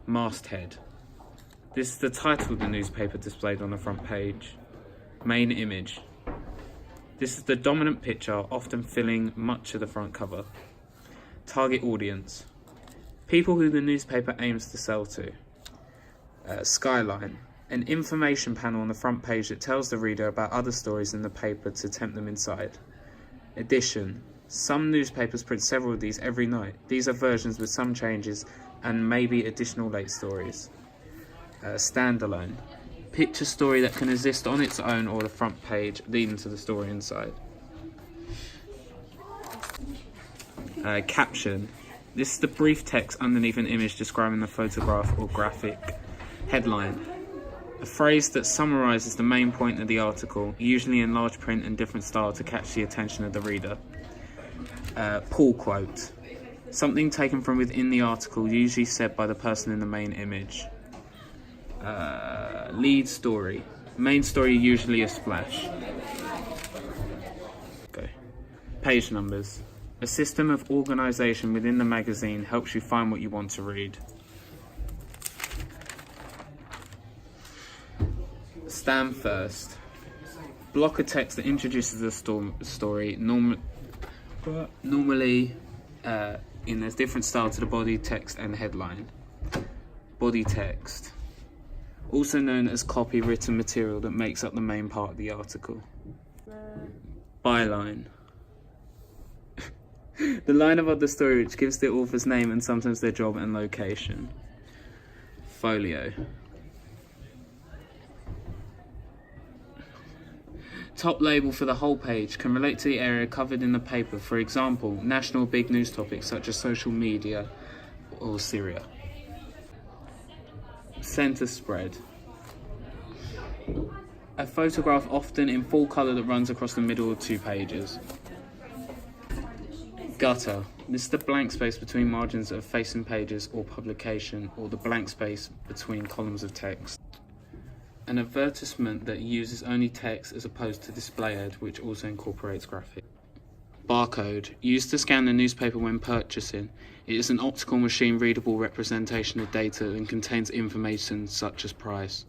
Masthead. This is the title of the newspaper displayed on the front page. Main image. This is the dominant picture, often filling much of the front cover. Target audience. People who the newspaper aims to sell to. Skyline. An information panel on the front page that tells the reader about other stories in the paper to tempt them inside. Edition. Some newspapers print several of these every night. These are versions with some changes and maybe additional late stories. Standalone. Picture story that can exist on its own or the front page, leading to the story inside. Caption. This is the brief text underneath an image describing the photograph or graphic. Headline. A phrase that summarises the main point of the article, usually in large print and different style to catch the attention of the reader. Pull quote. Something taken from within the article, usually said by the person in the main image. Lead story. Main story usually a splash. Okay. Page numbers. A system of organisation within the magazine helps you find what you want to read. Stand first. Block of text that introduces the story, normally in a different style to the body text and headline. Body text. Also known as copy written material that makes up the main part of the article. Byline. The line above the story which gives the author's name and sometimes their job and location. Folio. Top label for the whole page can relate to the area covered in the paper, for example, national big news topics such as social media or Syria. Centre spread. A photograph often in full colour that runs across the middle of 2 pages. Gutter. This is the blank space between margins of facing pages or publication, or the blank space between columns of text. An advertisement that uses only text as opposed to display ad, which also incorporates graphics. Barcode. Used to scan the newspaper when purchasing. It is an optical machine readable representation of data and contains information such as price.